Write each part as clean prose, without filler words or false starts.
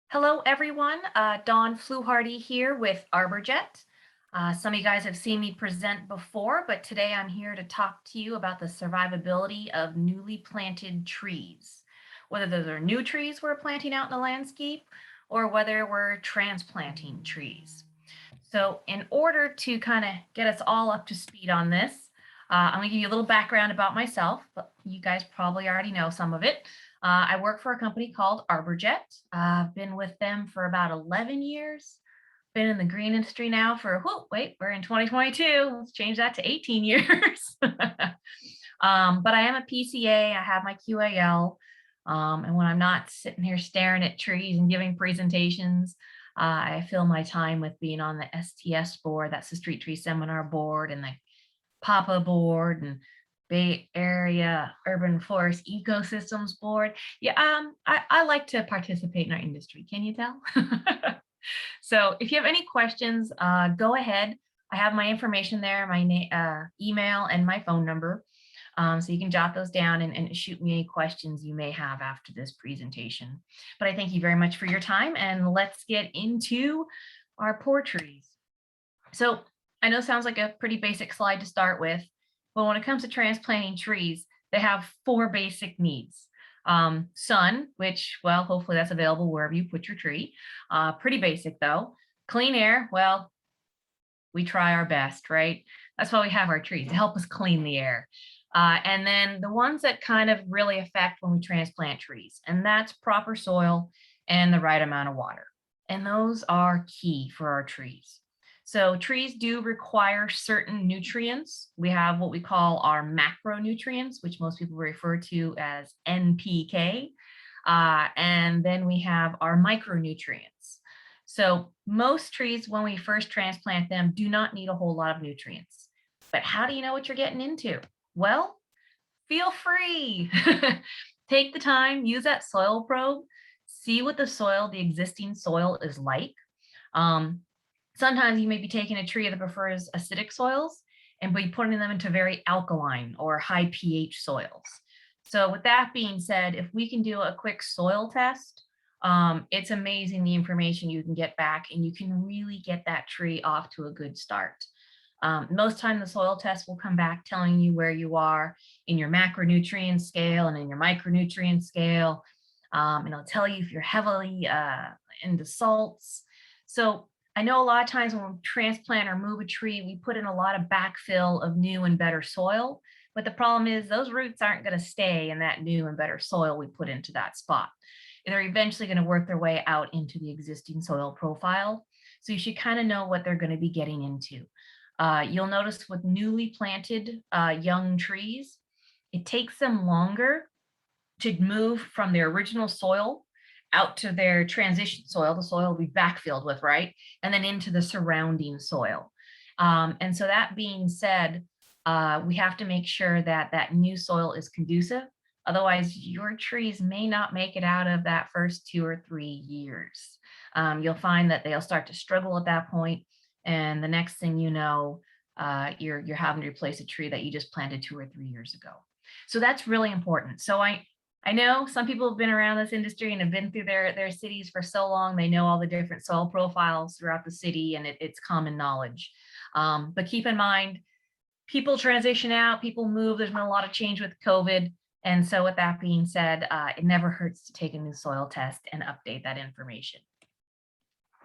Hello, everyone. Dawn Fluharty here with Arborjet. Some of you guys have seen me present before, but today I'm here to talk to you about the survivability of newly planted trees, whether those are new trees we're planting out in the landscape or whether we're transplanting trees. So in order to kind of get us all up to speed on this, I'm going to give you a little background about myself, but you guys probably already know some of it. I work for a company called Arborjet. I've been with them for about 11 years. Been in the green industry now for, whoa, wait, we're in 2022. Let's change that to 18 years. But I am a PCA. I have my QAL. And when I'm not sitting here staring at trees and giving presentations, I fill my time with being on the STS board. That's the Street Tree Seminar board, and the PAPA board, and Bay Area Urban Forest Ecosystems Board. Yeah, I like to participate in our industry. Can you tell? So if you have any questions, go ahead. I have my information there, my email and my phone number. So you can jot those down and shoot me any questions you may have after this presentation. But I thank you very much for your time, and let's get into our poor trees. So I know it sounds like a pretty basic slide to start with, but when it comes to transplanting trees, they have four basic needs. Sun, which, well, hopefully that's available wherever you put your tree. Pretty basic though. Clean air, well, we try our best, right? That's why we have our trees, to help us clean the air. And then the ones that kind of really affect when we transplant trees, and that's proper soil and the right amount of water. And those are key for our trees. So trees do require certain nutrients. We have what we call our macronutrients, which most people refer to as NPK. And then we have our micronutrients. So most trees, when we first transplant them, do not need a whole lot of nutrients. But how do you know what you're getting into? Well, feel free. Take the time, use that soil probe, see what the existing soil is like. Sometimes you may be taking a tree that prefers acidic soils and be putting them into very alkaline or high pH soils. So with that being said, if we can do a quick soil test, it's amazing the information you can get back, and you can really get that tree off to a good start. Most time the soil test will come back telling you where you are in your macronutrient scale and in your micronutrient scale. And it'll tell you if you're heavily into salts. So I know a lot of times when we transplant or move a tree, we put in a lot of backfill of new and better soil. But the problem is those roots aren't going to stay in that new and better soil we put into that spot. They're eventually going to work their way out into the existing soil profile. So you should kind of know what they're going to be getting into. You'll notice with newly planted young trees, it takes them longer to move from their original soil out to their transition soil. The soil will be backfilled with, right? And then into the surrounding soil. And so that being said, we have to make sure that that new soil is conducive. Otherwise, your trees may not make it out of that first 2 or 3 years. You'll find that they'll start to struggle at that point, and the next thing you know, you're having to replace a tree that you just planted 2 or 3 years ago. So that's really important. So I know some people have been around this industry and have been through their cities for so long, they know all the different soil profiles throughout the city, and it's common knowledge. But keep in mind, people transition out, people move. There's been a lot of change with COVID. And so with that being said, it never hurts to take a new soil test and update that information.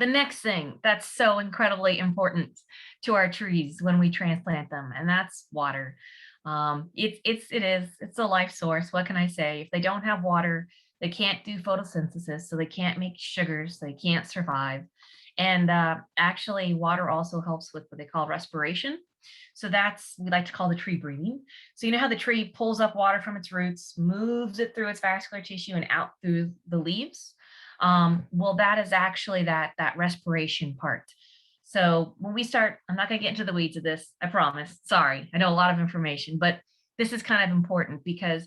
The next thing that's so incredibly important to our trees when we transplant them, and that's water. It's a life source. What can I say? If they don't have water, they can't do photosynthesis, so they can't make sugars, so they can't survive. And actually, water also helps with what they call respiration. So we like to call the tree breathing. So you know how the tree pulls up water from its roots, moves it through its vascular tissue and out through the leaves? Well, that is actually that respiration part. So when we start, I'm not going to get into the weeds of this, I promise. Sorry, I know a lot of information, but this is kind of important because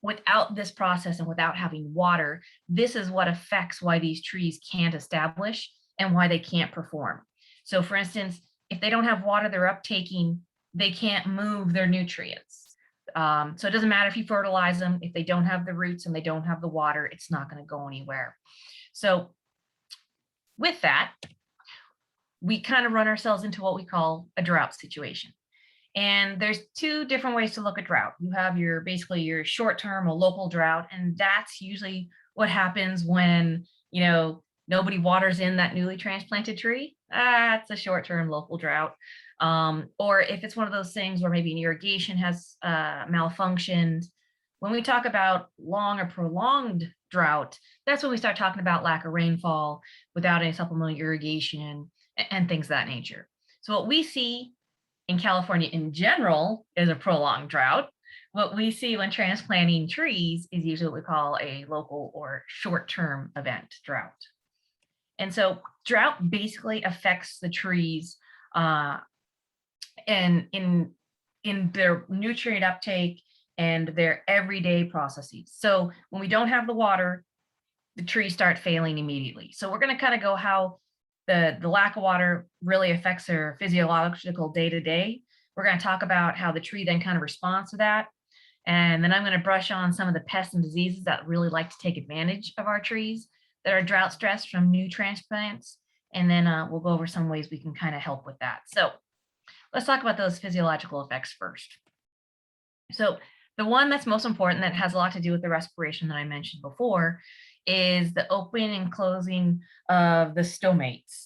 without this process and without having water, this is what affects why these trees can't establish and why they can't perform. So for instance, if they don't have water they're uptaking, they can't move their nutrients. So it doesn't matter if you fertilize them, if they don't have the roots and they don't have the water, it's not going to go anywhere. So with that, we kind of run ourselves into what we call a drought situation. And there's two different ways to look at drought. You have your basically your short-term or local drought, and that's usually what happens when, nobody waters in that newly transplanted tree. It's a short-term local drought. Or if it's one of those things where maybe an irrigation has malfunctioned. When we talk about long or prolonged drought, that's when we start talking about lack of rainfall without any supplemental irrigation and things of that nature. So what we see in California in general is a prolonged drought. What we see when transplanting trees is usually what we call a local or short-term event drought. And so drought basically affects the trees and in their nutrient uptake and their everyday processes. So when we don't have the water, the trees start failing immediately. So we're going to kind of go how the lack of water really affects their physiological day-to-day. We're going to talk about how the tree then kind of responds to that. And then I'm going to brush on some of the pests and diseases that really like to take advantage of our trees that are drought stressed from new transplants. And then we'll go over some ways we can kind of help with that. So let's talk about those physiological effects first. So the one that's most important that has a lot to do with the respiration that I mentioned before is the opening and closing of the stomates.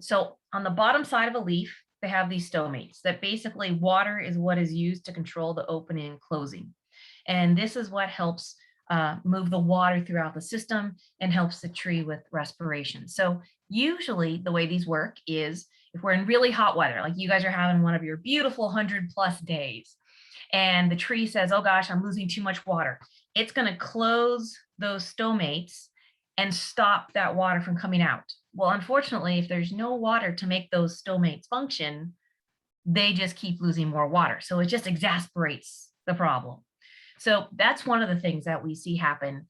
So on the bottom side of a leaf, they have these stomates that basically water is what is used to control the opening and closing. And this is what helps move the water throughout the system and helps the tree with respiration. So usually the way these work is if we're in really hot weather, like you guys are having one of your beautiful 100+ days, and the tree says, oh gosh, I'm losing too much water. It's going to close those stomates and stop that water from coming out. Well, unfortunately, if there's no water to make those stomates function, they just keep losing more water. So it just exasperates the problem. So that's one of the things that we see happen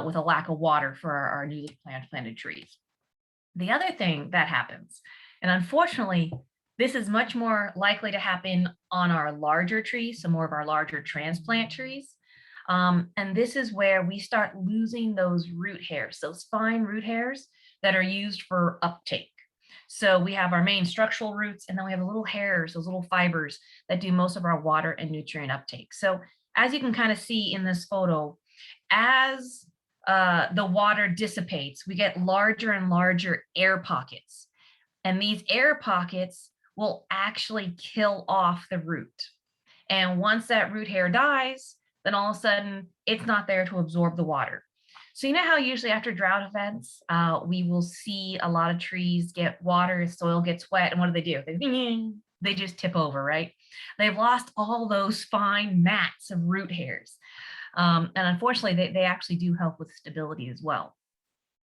with a lack of water for our newly planted trees. The other thing that happens, and unfortunately, this is much more likely to happen on our larger trees, so more of our larger transplant trees. And this is where we start losing those root hairs, those fine root hairs that are used for uptake. So we have our main structural roots, and then we have the little hairs, those little fibers that do most of our water and nutrient uptake. So as you can kind of see in this photo, as the water dissipates, we get larger and larger air pockets. And these air pockets will actually kill off the root. And once that root hair dies, then all of a sudden it's not there to absorb the water. So you know how usually after drought events, we will see a lot of trees get water, soil gets wet, and what do? They just tip over, right? They've lost all those fine mats of root hairs. And unfortunately, they actually do help with stability as well.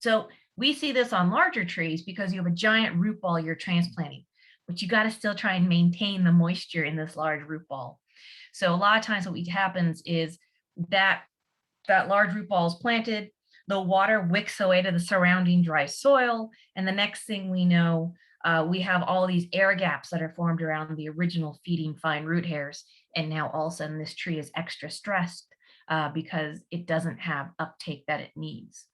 So we see this on larger trees because you have a giant root ball you're transplanting, but you got to still try and maintain the moisture in this large root ball. So a lot of times what happens is that large root ball is planted, the water wicks away to the surrounding dry soil, and the next thing we know, we have all these air gaps that are formed around the original feeding fine root hairs, and now all of a sudden this tree is extra stressed because it doesn't have uptake that it needs.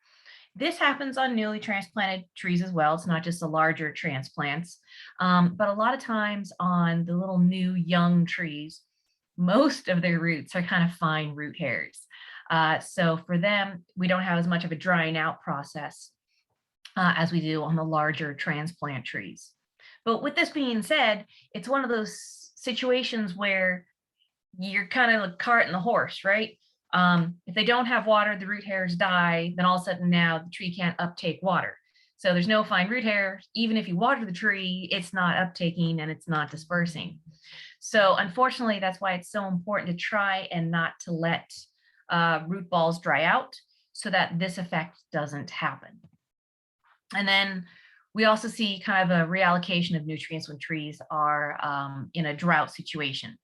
This happens on newly transplanted trees as well. It's not just the larger transplants, but a lot of times on the little new young trees, most of their roots are kind of fine root hairs. So for them, we don't have as much of a drying out process as we do on the larger transplant trees. But with this being said, it's one of those situations where you're kind of the cart and the horse, right? If they don't have water, the root hairs die, then all of a sudden now the tree can't uptake water. So there's no fine root hairs. Even if you water the tree, it's not uptaking and it's not dispersing. So unfortunately, that's why it's so important to try and not to let root balls dry out so that this effect doesn't happen. And then we also see kind of a reallocation of nutrients when trees are in a drought situation.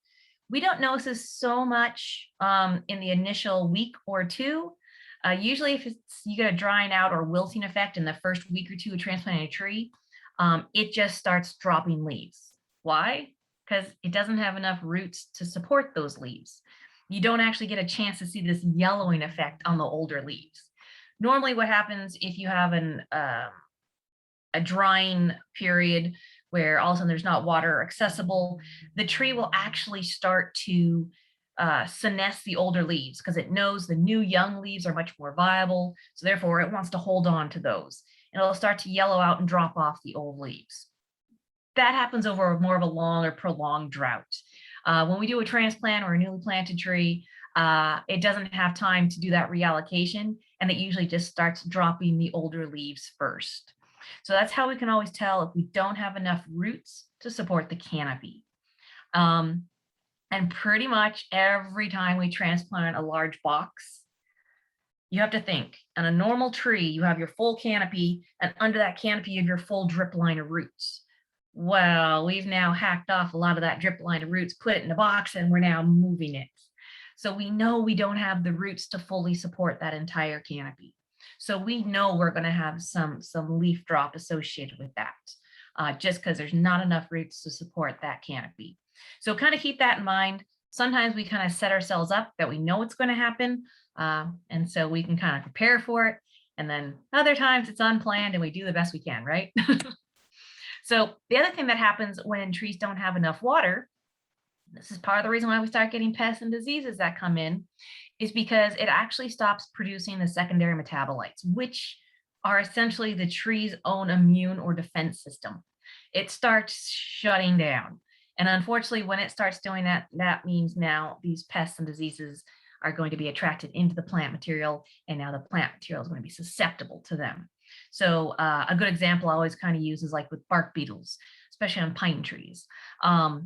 We don't notice this so much in the initial week or two. Usually if you get a drying out or wilting effect in the first week or two of transplanting a tree, it just starts dropping leaves. Why? because it doesn't have enough roots to support those leaves. You don't actually get a chance to see this yellowing effect on the older leaves. Normally what happens if you have a drying period where all of a sudden there's not water accessible, the tree will actually start to senesce the older leaves because it knows the new young leaves are much more viable. So therefore it wants to hold on to those. And it'll start to yellow out and drop off the old leaves. That happens over more of a long or prolonged drought. When we do a transplant or a newly planted tree, it doesn't have time to do that reallocation, and it usually just starts dropping the older leaves first. So that's how we can always tell if we don't have enough roots to support the canopy. And pretty much every time we transplant a large box, you have to think, on a normal tree, you have your full canopy, and under that canopy, you have your full drip line of roots. Well, we've now hacked off a lot of that drip line of roots, put it in a box, and we're now moving it. So we know we don't have the roots to fully support that entire canopy. So we know we're going to have some leaf drop associated with that, just because there's not enough roots to support that canopy. So kind of keep that in mind. Sometimes we kind of set ourselves up that we know it's going to happen, and so we can kind of prepare for it. And then other times it's unplanned and we do the best we can, right? So the other thing that happens when trees don't have enough water, this is part of the reason why we start getting pests and diseases that come in, is because it actually stops producing the secondary metabolites, which are essentially the tree's own immune or defense system. It starts shutting down. And unfortunately, when it starts doing that, that means now these pests and diseases are going to be attracted into the plant material, and now the plant material is going to be susceptible to them. So a good example I always kind of use is like with bark beetles, especially on pine trees.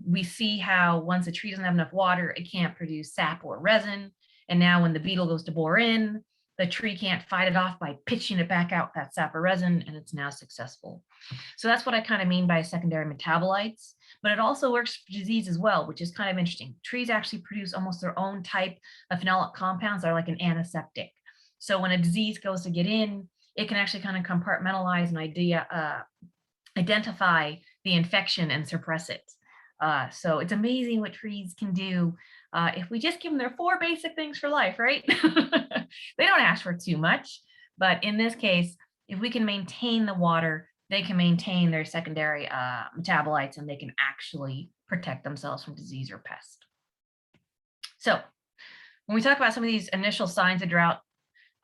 We see how once a tree doesn't have enough water, it can't produce sap or resin. And now when the beetle goes to bore in, the tree can't fight it off by pitching it back out that sap or resin, and it's now successful. So that's what I kind of mean by secondary metabolites. But it also works for disease as well, which is kind of interesting. Trees actually produce almost their own type of phenolic compounds that are like an antiseptic. So when a disease goes to get in, it can actually kind of compartmentalize and identify the infection and suppress it. So it's amazing what trees can do if we just give them their 4 basic things for life, right? They don't ask for too much, but in this case, if we can maintain the water, they can maintain their secondary metabolites, and they can actually protect themselves from disease or pest. So when we talk about some of these initial signs of drought,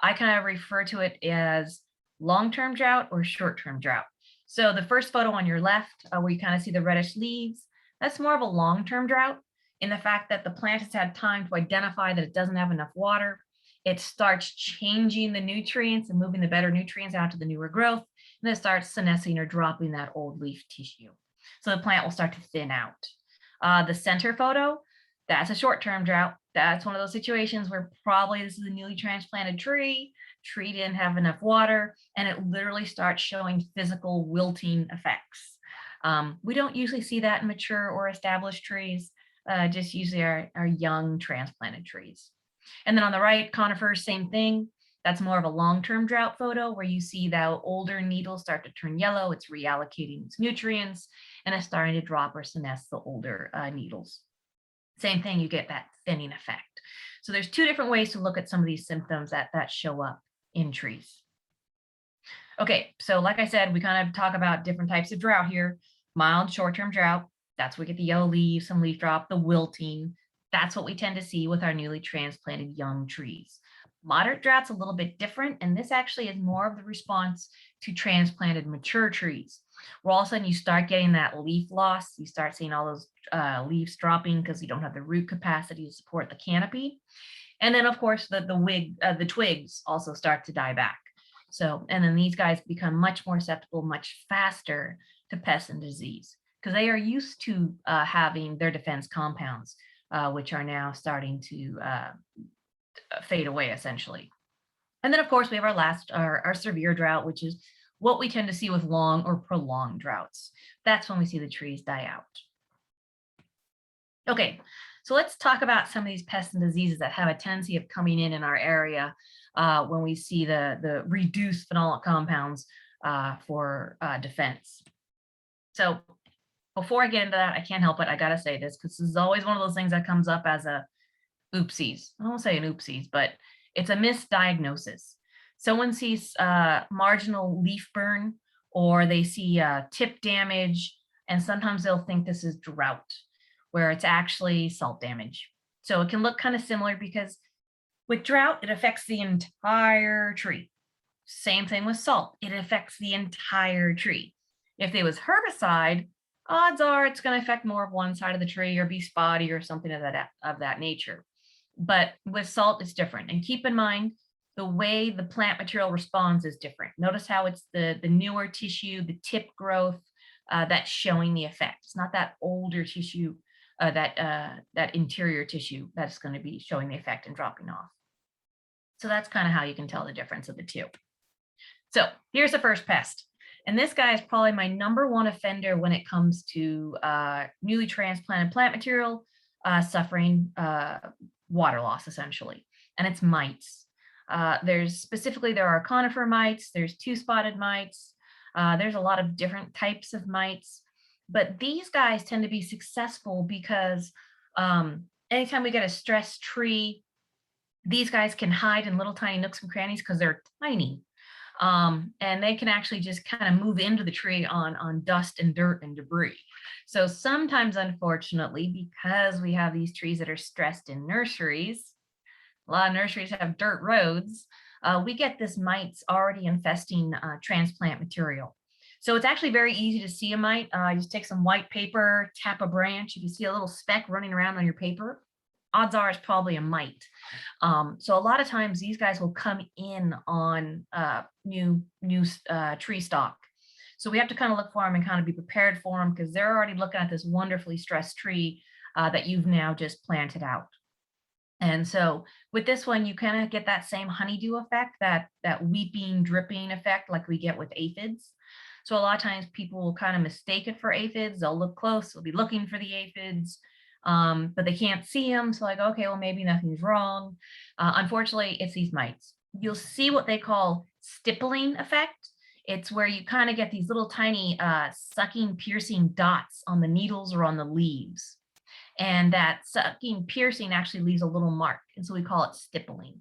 I kind of refer to it as long-term drought or short-term drought. So the first photo on your left, where you kind of see the reddish leaves, that's more of a long-term drought in the fact that the plant has had time to identify that it doesn't have enough water. It starts changing the nutrients and moving the better nutrients out to the newer growth, and it starts senescing or dropping that old leaf tissue. So the plant will start to thin out. The center photo, that's a short-term drought. That's one of those situations where probably this is a newly transplanted tree didn't have enough water, and it literally starts showing physical wilting effects. We don't usually see that in mature or established trees, just usually our young transplanted trees. And then on the right, conifers, same thing. That's more of a long-term drought photo where you see that older needles start to turn yellow. It's reallocating its nutrients, and it's starting to drop or senesce the older needles. Same thing, you get that thinning effect. So there's 2 different ways to look at some of these symptoms that show up in trees. Okay, so like I said, we kind of talk about different types of drought here. Mild short-term drought, that's where we get the yellow leaves, some leaf drop, the wilting. That's what we tend to see with our newly transplanted young trees. Moderate drought's a little bit different, and this actually is more of the response to transplanted mature trees, where all of a sudden you start getting that leaf loss. You start seeing all those leaves dropping because you don't have the root capacity to support the canopy. And then, of course, the twigs also start to die back. So, and then these guys become much more susceptible, much faster to pests and disease because they are used to having their defense compounds, which are now starting to fade away, essentially. And then, of course, we have our severe drought, which is what we tend to see with long or prolonged droughts. That's when we see the trees die out. Okay, so let's talk about some of these pests and diseases that have a tendency of coming in our area when we see the reduced phenolic compounds for defense. So before I get into that, I can't help it. I got to say this because this is always one of those things that comes up as a oopsies. I won't say an oopsies, but it's a misdiagnosis. Someone sees marginal leaf burn or they see tip damage, and sometimes they'll think this is drought, where it's actually salt damage. So it can look kind of similar because with drought, it affects the entire tree. Same thing with salt, it affects the entire tree. If there was herbicide, odds are it's going to affect more of one side of the tree or be spotty or something of that nature. But with salt, it's different. And keep in mind, the way the plant material responds is different. Notice how it's the newer tissue, the tip growth, that's showing the effect. It's not that older tissue, that interior tissue that's going to be showing the effect and dropping off. So that's kind of how you can tell the difference of the two. So here's the first pest. And this guy is probably my #1 offender when it comes to newly transplanted plant material suffering water loss, essentially. And it's mites. There are conifer mites, there's two-spotted mites, there's a lot of different types of mites. But these guys tend to be successful because anytime we get a stressed tree, these guys can hide in little tiny nooks and crannies because they're tiny. And they can actually just kind of move into the tree on dust and dirt and debris. So sometimes, unfortunately, because we have these trees that are stressed in nurseries, a lot of nurseries have dirt roads, we get this mites already infesting transplant material. So it's actually very easy to see a mite. You just take some white paper, tap a branch. If you see a little speck running around on your paper, odds are it's probably a mite. So a lot of times these guys will come in on new tree stock. So we have to kind of look for them and kind of be prepared for them because they're already looking at this wonderfully stressed tree that you've now just planted out. And so with this one, you kind of get that same honeydew effect, that weeping, dripping effect like we get with aphids. So a lot of times people will kind of mistake it for aphids. They'll look close, they'll be looking for the aphids, but they can't see them. So like, okay, well, maybe nothing's wrong. Unfortunately, it's these mites. You'll see what they call stippling effect. It's where you kind of get these little tiny sucking, piercing dots on the needles or on the leaves. And that sucking, piercing actually leaves a little mark. And so we call it stippling.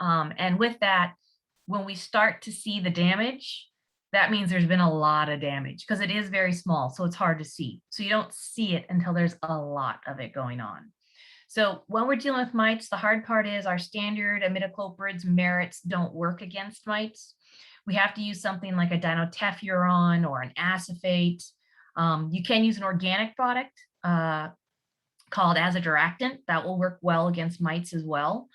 And with that, when we start to see the damage, that means there's been a lot of damage because it is very small, so it's hard to see. So you don't see it until there's a lot of it going on. So when we're dealing with mites, the hard part is our standard imidacloprids, merits don't work against mites. We have to use something like a dinoteffuron or an acephate. You can use an organic product called azadirachtin. That will work well against mites as well.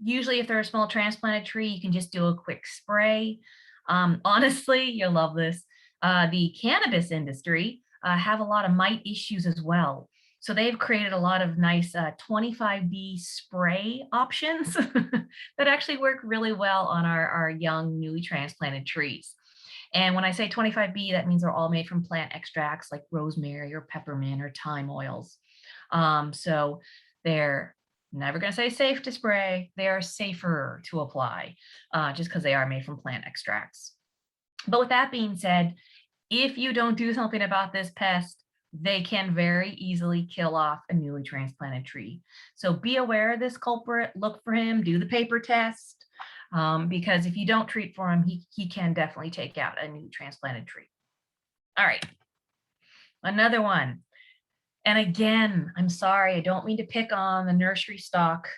Usually if they're a small transplanted tree, you can just do a quick spray. Honestly, you'll love this. The cannabis industry have a lot of mite issues as well. So they've created a lot of nice 25B spray options that actually work really well on our young, newly transplanted trees. And when I say 25B, that means they're all made from plant extracts like rosemary or peppermint or thyme oils. So they're never going to say safe to spray. They are safer to apply just because they are made from plant extracts. But with that being said, if you don't do something about this pest, they can very easily kill off a newly transplanted tree. So be aware of this culprit, look for him, do the paper test, because if you don't treat for him, he can definitely take out a newly transplanted tree. All right, another one. And again, I'm sorry, I don't mean to pick on the nursery stock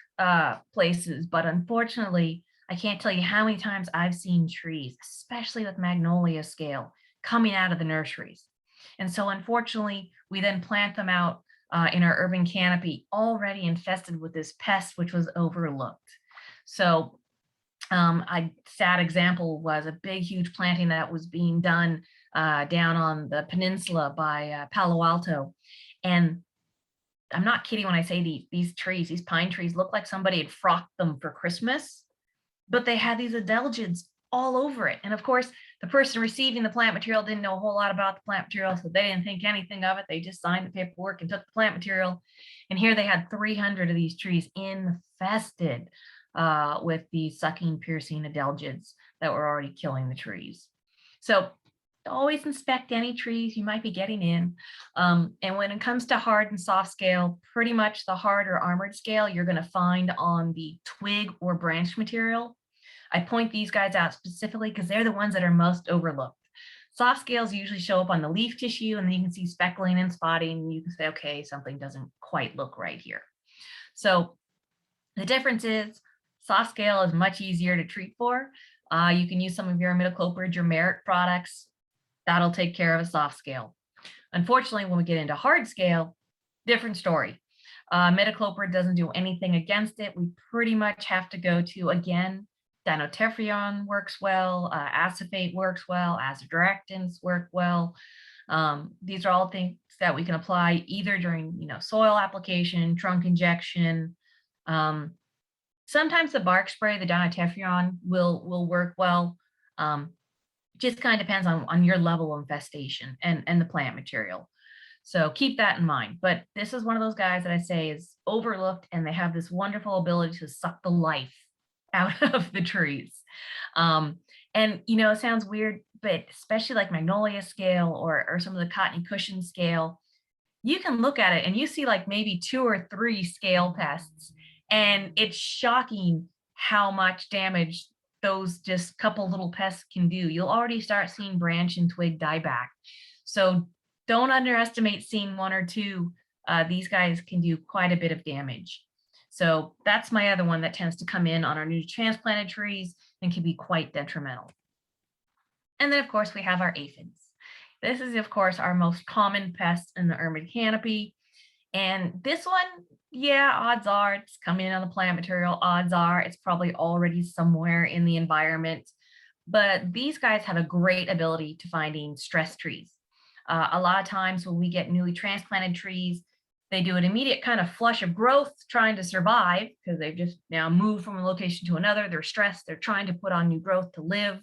places, but unfortunately, I can't tell you how many times I've seen trees, especially with magnolia scale, coming out of the nurseries. And so unfortunately, we then plant them out in our urban canopy already infested with this pest, which was overlooked. So a sad example was a big, huge planting that was being done down on the peninsula by Palo Alto. And I'm not kidding when I say these trees, these pine trees look like somebody had frocked them for Christmas, but they had these adelgids all over it. And of course, the person receiving the plant material didn't know a whole lot about the plant material, so they didn't think anything of it. They just signed the paperwork and took the plant material. And here they had 300 of these trees infested with these sucking, piercing adelgids that were already killing the trees. So always inspect any trees you might be getting in. And when it comes to hard and soft scale, pretty much the hard or armored scale you're going to find on the twig or branch material. I point these guys out specifically because they're the ones that are most overlooked. Soft scales usually show up on the leaf tissue, and then you can see speckling and spotting, and you can say, okay, something doesn't quite look right here. So the difference is soft scale is much easier to treat for. You can use some of your imidacloprid, your Merit products. That'll take care of a soft scale. Unfortunately, when we get into hard scale, different story. Imidacloprid doesn't do anything against it. We pretty much have to go to, again, dinotephrion works well, acephate works well, azadirachtins work well. These are all things that we can apply either during, soil application, trunk injection. Sometimes the bark spray, the dinotephrion will work well. Just kind of depends on your level of infestation and the plant material. So keep that in mind. But this is one of those guys that I say is overlooked, and they have this wonderful ability to suck the life out of the trees. And it sounds weird, but especially like magnolia scale or some of the cottony cushion scale, you can look at it and you see like maybe 2 or 3 scale pests, and it's shocking how much damage those just couple little pests can do. You'll already start seeing branch and twig dieback. So don't underestimate seeing 1 or 2. These guys can do quite a bit of damage. So that's my other one that tends to come in on our new transplanted trees and can be quite detrimental. And then, of course, we have our aphids. This is, of course, our most common pest in the ermine canopy. And this one, yeah, odds are it's coming in on the plant material. Odds are it's probably already somewhere in the environment. But these guys have a great ability to finding stress trees. A lot of times when we get newly transplanted trees, they do an immediate kind of flush of growth trying to survive because they've just now moved from a location to another. They're stressed. They're trying to put on new growth to live.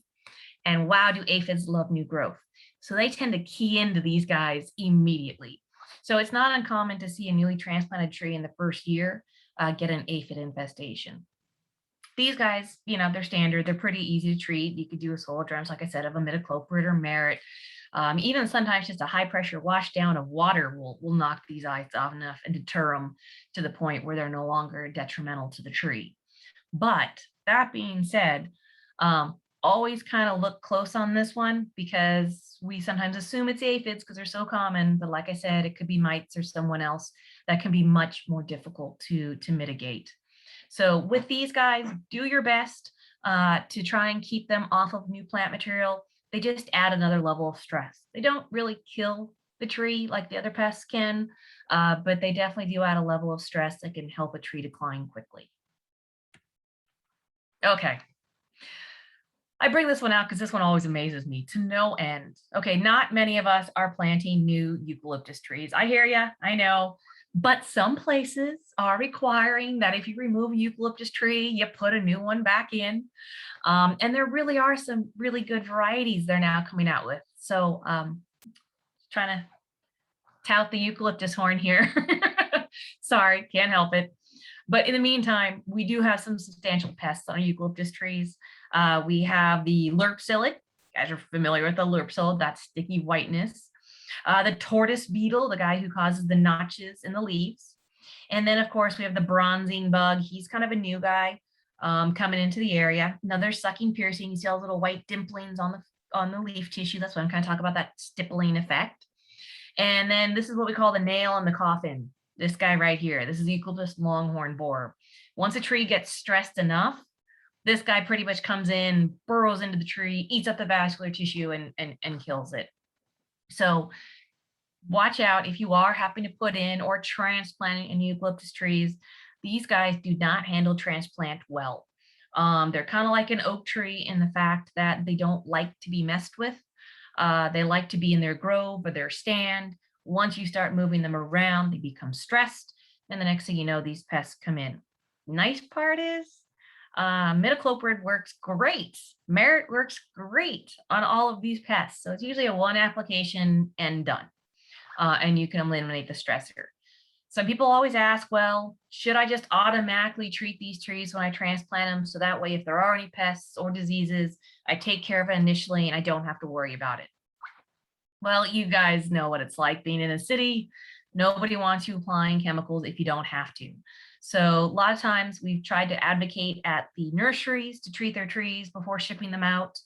And wow, do aphids love new growth. So they tend to key into these guys immediately. So it's not uncommon to see a newly transplanted tree in the first year get an aphid infestation. These guys, they're standard. They're pretty easy to treat. You could do a soil drench, like I said, of imidacloprid or Merit. Even sometimes just a high pressure wash down of water will knock these eyes off enough and deter them to the point where they're no longer detrimental to the tree. But that being said, always kind of look close on this one because we sometimes assume it's aphids because they're so common. But like I said, it could be mites or someone else that can be much more difficult to mitigate. So with these guys, do your best to try and keep them off of new plant material. They just add another level of stress. They don't really kill the tree like the other pests can, but they definitely do add a level of stress that can help a tree decline quickly. Okay. I bring this one out because this one always amazes me to no end. Okay, not many of us are planting new eucalyptus trees. I hear you, I know. But some places are requiring that if you remove a eucalyptus tree, you put a new one back in. And there really are some really good varieties they're now coming out with. So trying to tout the eucalyptus horn here. Sorry, can't help it. But in the meantime, we do have some substantial pests on eucalyptus trees. We have the lerp psyllid. You guys are familiar with the lerp psyllid, that sticky whiteness. The tortoise beetle, the guy who causes the notches in the leaves. And then, of course, we have the bronzing bug. He's kind of a new guy coming into the area. Another sucking piercing. You see all the little white dimplings on the leaf tissue. That's what I'm kind of talking about, that stippling effect. And then this is what we call the nail in the coffin. This guy right here. This is Eucalyptus longhorn borer. Once a tree gets stressed enough, this guy pretty much comes in, burrows into the tree, eats up the vascular tissue, and kills it. So watch out if you are having to put in or transplanting in eucalyptus trees. These guys do not handle transplant well. They're kind of like an oak tree in the fact that they don't like to be messed with. They like to be in their grove or their stand. Once you start moving them around, they become stressed. And the next thing you know, these pests come in. Nice part is imidacloprid works great. Merit works great on all of these pests. So it's usually a one application and done. And you can eliminate the stressor. Some people always ask, well, should I just automatically treat these trees when I transplant them? So that way, if there are any pests or diseases, I take care of it initially and I don't have to worry about it. Well, you guys know what it's like being in a city. Nobody wants you applying chemicals if you don't have to. So a lot of times we've tried to advocate at the nurseries to treat their trees before shipping them out.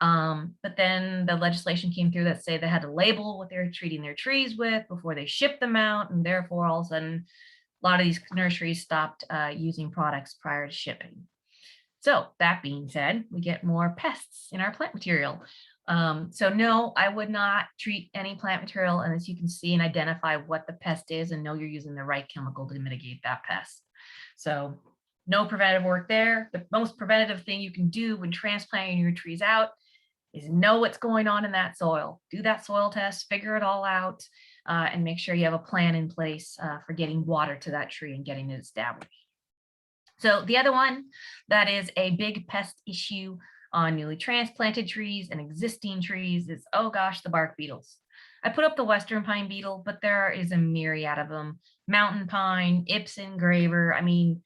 But then the legislation came through that say they had to label what they're treating their trees with before they ship them out. And therefore, all of a sudden, a lot of these nurseries stopped using products prior to shipping. So that being said, we get more pests in our plant material. So no, I would not treat any plant material unless you can see and identify what the pest is and know you're using the right chemical to mitigate that pest. So no preventative work there. The most preventative thing you can do when transplanting your trees out is know what's going on in that soil. Do that soil test, figure it all out, and make sure you have a plan in place for getting water to that tree and getting it established. So the other one that is a big pest issue on newly transplanted trees and existing trees is, oh gosh, the bark beetles. I put up the western pine beetle, but there is a myriad of them. Mountain pine, Ips engraver. I mean,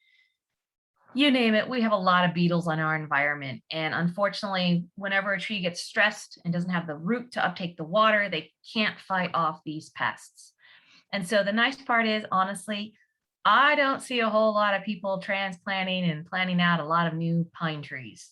you name it, we have a lot of beetles on our environment. And unfortunately, whenever a tree gets stressed and doesn't have the root to uptake the water, they can't fight off these pests. And so the nice part is, honestly, I don't see a whole lot of people transplanting and planting out a lot of new pine trees.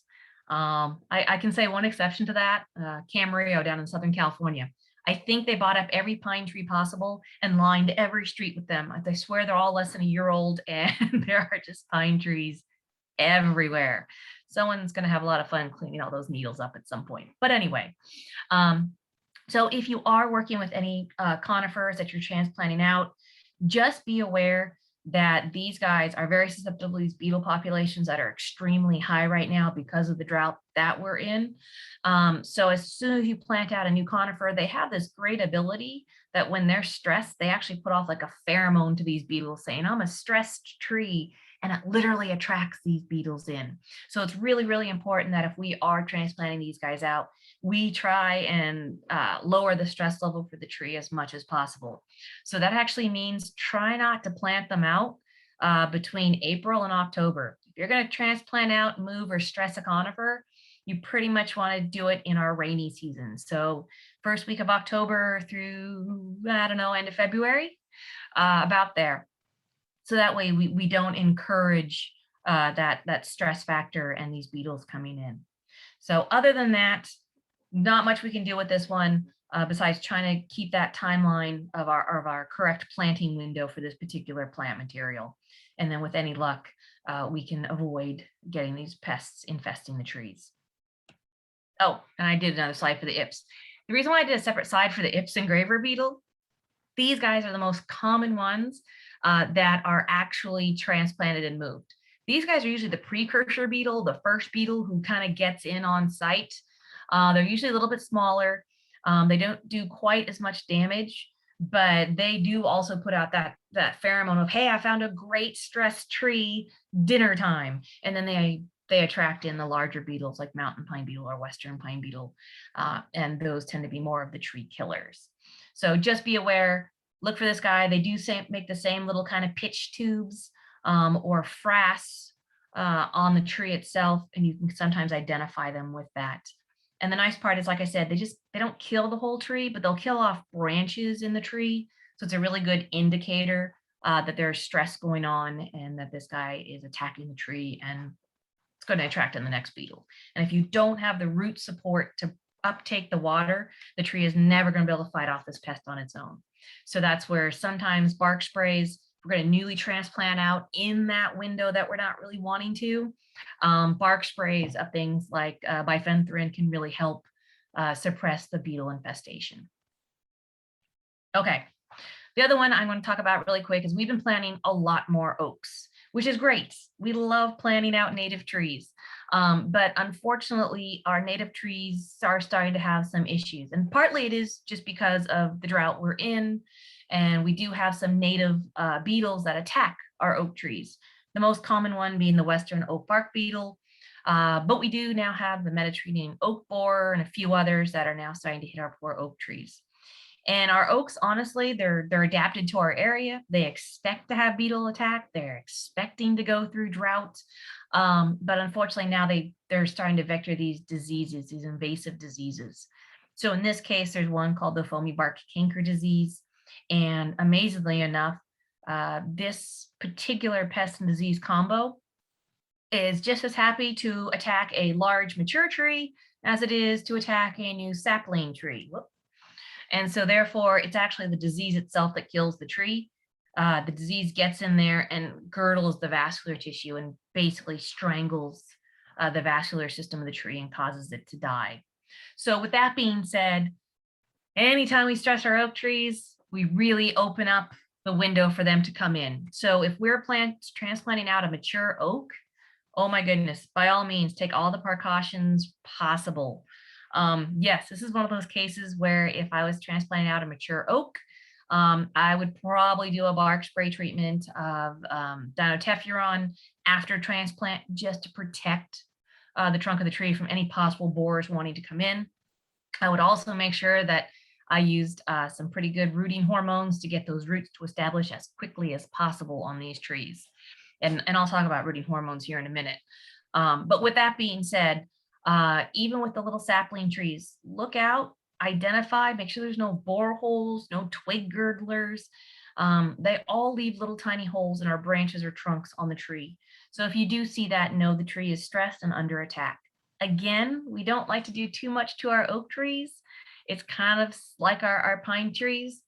I can say one exception to that, Camarillo down in Southern California. I think they bought up every pine tree possible and lined every street with them. I swear they're all less than a year old and there are just pine trees everywhere. Someone's going to have a lot of fun cleaning all those needles up at some point. But anyway, so if you are working with any conifers that you're transplanting out, just be aware that these guys are very susceptible to these beetle populations that are extremely high right now because of the drought that we're in. So as soon as you plant out a new conifer, they have this great ability that when they're stressed, they actually put off like a pheromone to these beetles saying, I'm a stressed tree. And it literally attracts these beetles in. So it's really, really important that if we are transplanting these guys out, we try and lower the stress level for the tree as much as possible. So that actually means try not to plant them out between April and October. If you're going to transplant out, move, or stress a conifer, you pretty much want to do it in our rainy season. So first week of October through, I don't know, end of February, about there. So that way we don't encourage that stress factor and these beetles coming in. So other than that, not much we can do with this one besides trying to keep that timeline of our correct planting window for this particular plant material. And then with any luck, we can avoid getting these pests infesting the trees. Oh, and I did another slide for the Ips. The reason why I did a separate slide for the Ips engraver beetle, these guys are the most common ones that are actually transplanted and moved. These guys are usually the precursor beetle, the first beetle who kind of gets in on site. They're usually a little bit smaller. They don't do quite as much damage, but they do also put out that pheromone of, hey, I found a great stressed tree, dinner time. And then they attract in the larger beetles like mountain pine beetle or western pine beetle. And those tend to be more of the tree killers. So just be aware, look for this guy. They do make the same little kind of pitch tubes or frass on the tree itself, and you can sometimes identify them with that. And the nice part is, like I said, they don't kill the whole tree, but they'll kill off branches in the tree. So it's a really good indicator that there's stress going on and that this guy is attacking the tree and it's going to attract in the next beetle. And if you don't have the root support to uptake the water, the tree is never going to be able to fight off this pest on its own. So that's where sometimes bark sprays, we're going to newly transplant out in that window that we're not really wanting to. Bark sprays of things like bifenthrin can really help suppress the beetle infestation. Okay, the other one I'm going to talk about really quick is we've been planting a lot more oaks, which is great. We love planting out native trees. But unfortunately, our native trees are starting to have some issues. And partly it is just because of the drought we're in. And we do have some native beetles that attack our oak trees. The most common one being the western oak bark beetle. But we do now have the Mediterranean oak borer and a few others that are now starting to hit our poor oak trees. And our oaks, honestly, they're adapted to our area. They expect to have beetle attack. They're expecting to go through drought. But unfortunately now they're starting to vector these diseases, these invasive diseases. So in this case, there's one called the foamy bark canker disease. And amazingly enough, this particular pest and disease combo is just as happy to attack a large mature tree as it is to attack a new sapling tree. Whoop. And so therefore, it's actually the disease itself that kills the tree. The disease gets in there and girdles the vascular tissue and basically strangles the vascular system of the tree and causes it to die. So with that being said, anytime we stress our oak trees, we really open up the window for them to come in. So if we're transplanting out a mature oak, oh my goodness, by all means, take all the precautions possible. Yes, this is one of those cases where if I was transplanting out a mature oak, I would probably do a bark spray treatment of dinoteffuron after transplant just to protect the trunk of the tree from any possible borers wanting to come in. I would also make sure that I used some pretty good rooting hormones to get those roots to establish as quickly as possible on these trees. And I'll talk about rooting hormones here in a minute. But with that being said, even with the little sapling trees, look out, identify, make sure there's no bore holes, no twig girdlers. They all leave little tiny holes in our branches or trunks on the tree. So if you do see that, know the tree is stressed and under attack. Again, we don't like to do too much to our oak trees. It's kind of like our pine trees.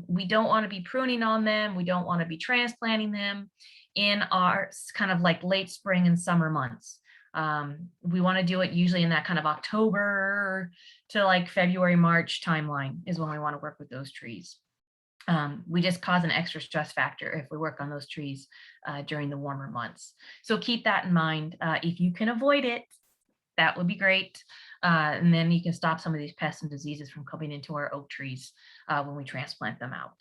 We don't want to be pruning on them. We don't want to be transplanting them in our kind of like late spring and summer months. We want to do it usually in that kind of October to like February, March timeline is when we want to work with those trees. We just cause an extra stress factor if we work on those trees during the warmer months. So keep that in mind. If you can avoid it, that would be great. And then you can stop some of these pests and diseases from coming into our oak trees when we transplant them out.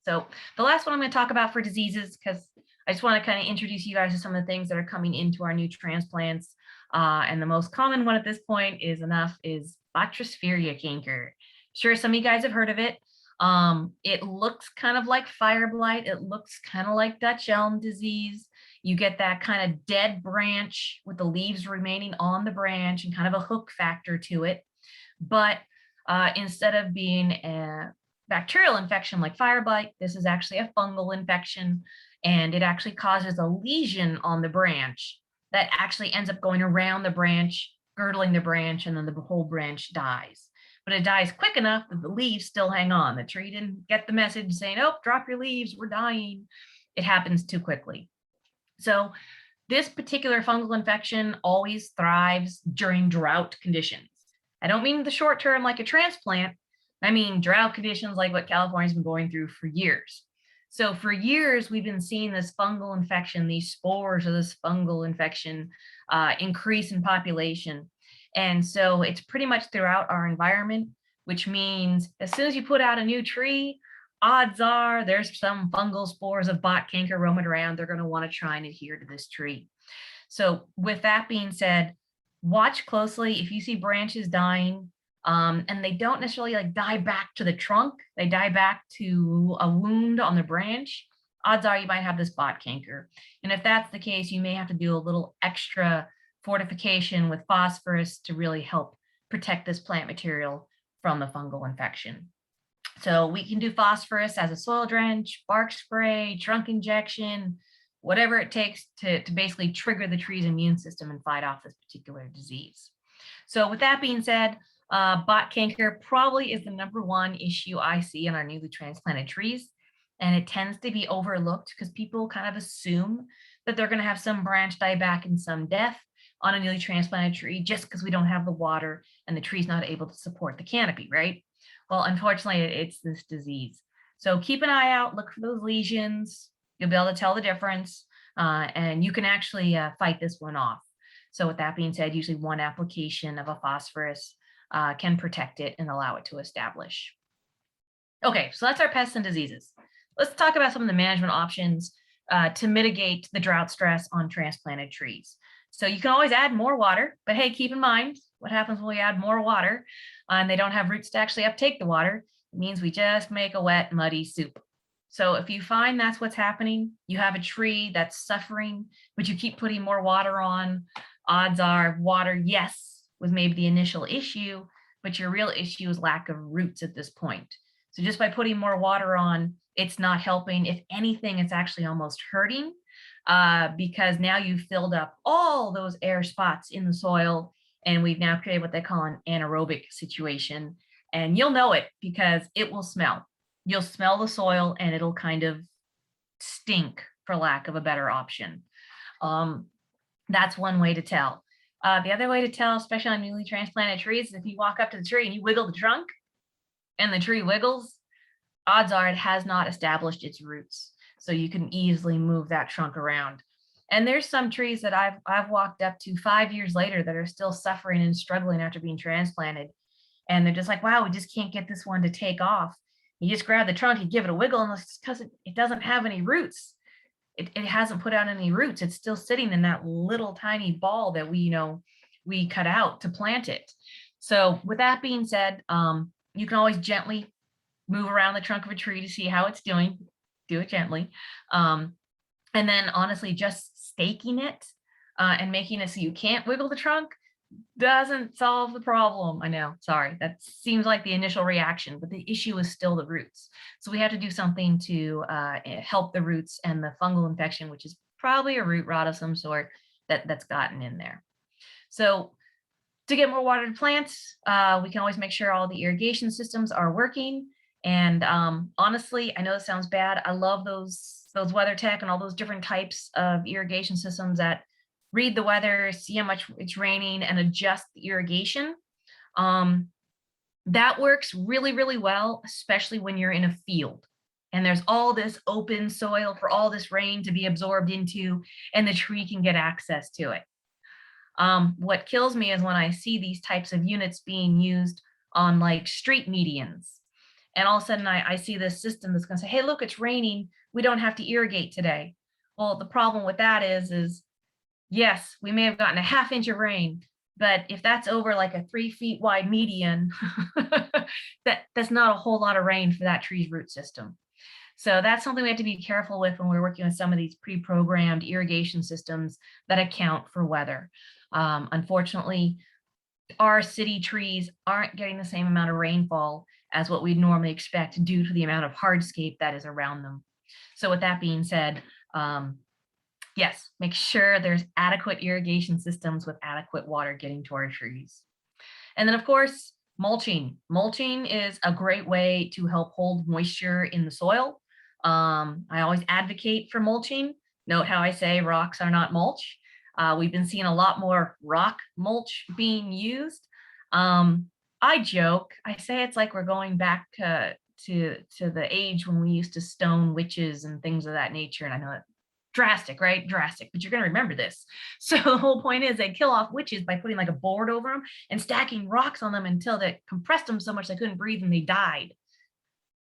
So the last one I'm going to talk about for diseases, because I just want to kind of introduce you guys to some of the things that are coming into our new transplants. And the most common one at this point is Botryosphaeria canker. Sure, some of you guys have heard of it. It looks kind of like fire blight. It looks kind of like Dutch elm disease. You get that kind of dead branch with the leaves remaining on the branch and kind of a hook factor to it. But instead of being a bacterial infection like fire blight, this is actually a fungal infection, and it actually causes a lesion on the branch that actually ends up going around the branch, girdling the branch, and then the whole branch dies. But it dies quick enough that the leaves still hang on. The tree didn't get the message saying, oh, drop your leaves, we're dying. It happens too quickly. So this particular fungal infection always thrives during drought conditions. I don't mean the short term like a transplant. I mean drought conditions like what California's been going through for years. So for years, we've been seeing this fungal infection, these spores of this fungal infection increase in population. And so it's pretty much throughout our environment, which means as soon as you put out a new tree, odds are there's some fungal spores of bot canker roaming around. They're going to want to try and adhere to this tree. So with that being said, watch closely. If you see branches dying, and they don't necessarily like die back to the trunk, they die back to a wound on the branch, odds are you might have this bot canker. And if that's the case, you may have to do a little extra fortification with phosphorus to really help protect this plant material from the fungal infection. So we can do phosphorus as a soil drench, bark spray, trunk injection, whatever it takes to basically trigger the tree's immune system and fight off this particular disease. So with that being said, bot canker probably is the #1 issue I see on our newly transplanted trees. And it tends to be overlooked because people kind of assume that they're going to have some branch die back and some death on a newly transplanted tree just because we don't have the water and the tree's not able to support the canopy, right? Well, unfortunately, it's this disease. So keep an eye out, look for those lesions. You'll be able to tell the difference, and you can actually fight this one off. So with that being said, usually one application of a phosphorus can protect it and allow it to establish. Okay, so that's our pests and diseases. Let's talk about some of the management options to mitigate the drought stress on transplanted trees. So you can always add more water, but hey, keep in mind what happens when we add more water and they don't have roots to actually uptake the water. It means we just make a wet, muddy soup. So if you find that's what's happening, you have a tree that's suffering, but you keep putting more water on, odds are water, yes, was maybe the initial issue, but your real issue is lack of roots at this point. So just by putting more water on, it's not helping. If anything, it's actually almost hurting, because now you've filled up all those air spots in the soil, and we've now created what they call an anaerobic situation. And you'll know it because it will smell. You'll smell the soil and it'll kind of stink, for lack of a better option. That's one way to tell. The other way to tell, especially on newly transplanted trees, is if you walk up to the tree and you wiggle the trunk and the tree wiggles, odds are it has not established its roots. So you can easily move that trunk around. And there's some trees that I've walked up to 5 years later that are still suffering and struggling after being transplanted. And they're just like, wow, we just can't get this one to take off. You just grab the trunk, you give it a wiggle, and it's because it doesn't have any roots. It hasn't put out any roots. It's still sitting in that little tiny ball that we cut out to plant it. So with that being said, you can always gently move around the trunk of a tree to see how it's doing. Do it gently. And then honestly, just staking it and making it so you can't wiggle the trunk doesn't solve the problem. I know, sorry, that seems like the initial reaction, but the issue is still the roots. So we have to do something to help the roots and the fungal infection, which is probably a root rot of some sort that's gotten in there. So to get more water to plants, we can always make sure all the irrigation systems are working. And honestly, I know it sounds bad. I love those weather tech and all those different types of irrigation systems that read the weather, see how much it's raining, and adjust the irrigation. That works really, really well, especially when you're in a field and there's all this open soil for all this rain to be absorbed into, and the tree can get access to it. What kills me is when I see these types of units being used on like street medians. And all of a sudden I see this system that's going to say, hey, look, it's raining. We don't have to irrigate today. Well, the problem with that is yes, we may have gotten a ½ inch of rain, but if that's over like a 3 feet wide median, that's not a whole lot of rain for that tree's root system. So that's something we have to be careful with when we're working with some of these pre-programmed irrigation systems that account for weather. Unfortunately, our city trees aren't getting the same amount of rainfall as what we'd normally expect due to the amount of hardscape that is around them. So with that being said, yes, make sure there's adequate irrigation systems with adequate water getting to our trees. And then of course, mulching. Mulching is a great way to help hold moisture in the soil. I always advocate for mulching. Note how I say rocks are not mulch. We've been seeing a lot more rock mulch being used. I joke, I say it's like we're going back to the age when we used to stone witches and things of that nature. And I know that drastic, right? Drastic, but you're going to remember this. So the whole point is they kill off witches by putting like a board over them and stacking rocks on them until they compressed them so much they couldn't breathe and they died.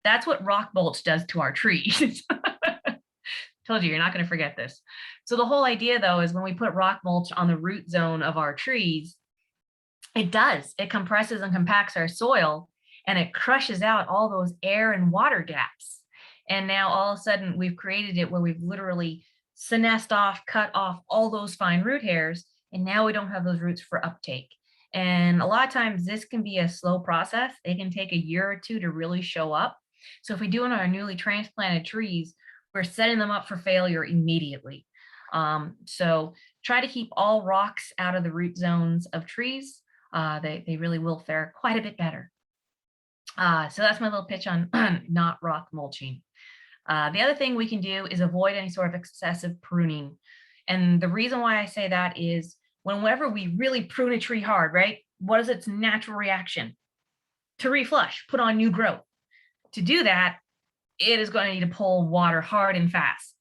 That's what rock mulch does to our trees. Told you, you're not going to forget this. So the whole idea though is when we put rock mulch on the root zone of our trees, it compresses and compacts our soil and it crushes out all those air and water gaps. And now all of a sudden we've created it where we've literally senesced off, cut off all those fine root hairs, and now we don't have those roots for uptake. And a lot of times this can be a slow process. It can take a year or two to really show up. So if we do it on our newly transplanted trees, we're setting them up for failure immediately. So try to keep all rocks out of the root zones of trees. They really will fare quite a bit better. So that's my little pitch on not rock mulching. The other thing we can do is avoid any sort of excessive pruning. And the reason why I say that is whenever we really prune a tree hard, right? What is its natural reaction? To reflush, put on new growth. To do that, it is going to need to pull water hard and fast.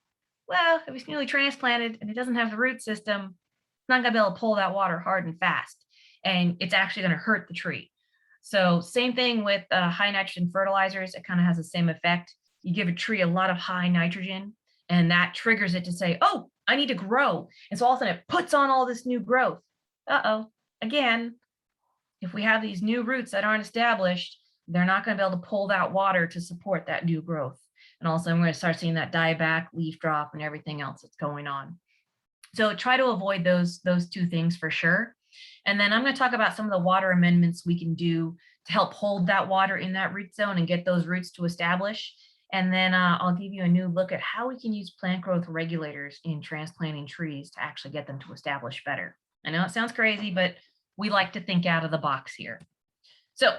Well, if it's newly transplanted and it doesn't have the root system, it's not going to be able to pull that water hard and fast. And it's actually going to hurt the tree. So same thing with high nitrogen fertilizers. It kind of has the same effect. You give a tree a lot of high nitrogen and that triggers it to say, oh, I need to grow. And so all of a sudden it puts on all this new growth. Uh-oh, again, if we have these new roots that aren't established, they're not going to be able to pull that water to support that new growth. And also we're going to start seeing that dieback, leaf drop, and everything else that's going on. So try to avoid those two things for sure. And then I'm going to talk about some of the water amendments we can do to help hold that water in that root zone and get those roots to establish. And then I'll give you a new look at how we can use plant growth regulators in transplanting trees to actually get them to establish better. I know it sounds crazy, but we like to think out of the box here. So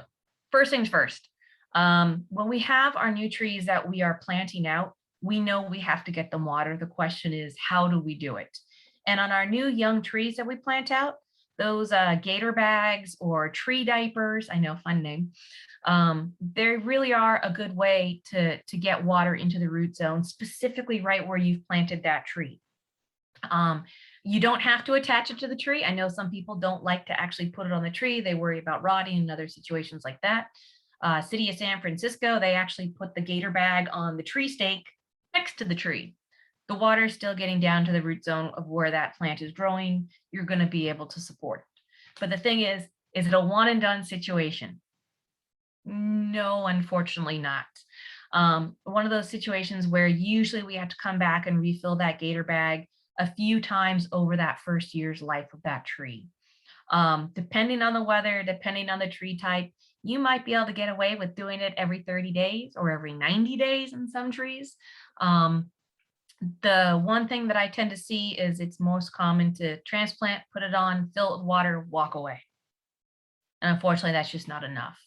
first things first, when we have our new trees that we are planting out, we know we have to get them water. The question is, how do we do it? And on our new young trees that we plant out, those gator bags or tree diapers, I know, fun name, they really are a good way to get water into the root zone, specifically right where you've planted that tree. You don't have to attach it to the tree. I know some people don't like to actually put it on the tree. They worry about rotting and other situations like that. City of San Francisco, they actually put the gator bag on the tree stake next to the tree. The water is still getting down to the root zone of where that plant is growing. You're going to be able to support it. But the thing is it a one and done situation? No, unfortunately not. One of those situations where usually we have to come back and refill that gator bag a few times over that first year's life of that tree. Depending on the weather, depending on the tree type, you might be able to get away with doing it every 30 days or every 90 days in some trees. The one thing that I tend to see is it's most common to transplant, put it on, fill it with water, walk away. And unfortunately, that's just not enough.